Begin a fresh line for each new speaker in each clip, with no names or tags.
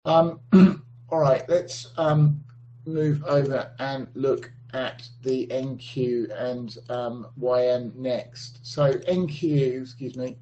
All right, let's move over and look at the NQ and YM next. So NQ, excuse me,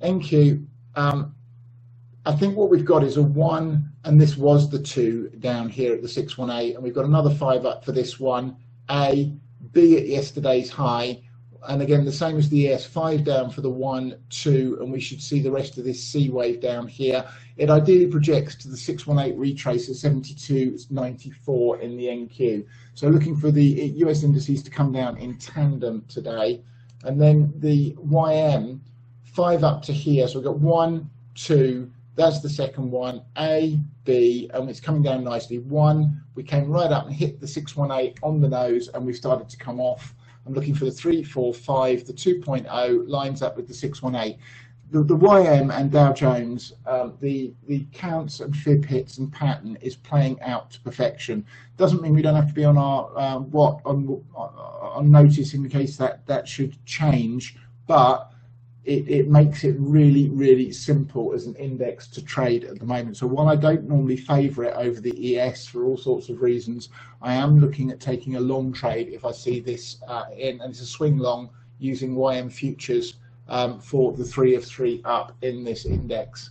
NQ, I think what we've got is a 1, and this was the 2 down here at the 618, and we've got another 5 up for this one, A, B at yesterday's high, and again the same as the ES, 5 down for the 1, 2, and we should see the rest of this C wave down here. It ideally projects to the 618 retrace at 72.94 in the NQ. So looking for the US indices to come down in tandem today, and then the YM, 5 up to here, so we've got 1, 2, that's the second one, A, B, and it's coming down nicely. 1, we came right up and hit the 618 on the nose, and we've started to come off. I'm looking for the 3, 4, 5, the 2.0 lines up with the 618. The YM and Dow Jones, the counts and fib hits and pattern is playing out to perfection. Doesn't mean we don't have to be on our on notice in the case that that should change, but it makes it really, really simple as an index to trade at the moment. So while I don't normally favour it over the ES for all sorts of reasons, I am looking at taking a long trade if I see this and it's a swing long using YM futures for the 3 of 3 up in this index.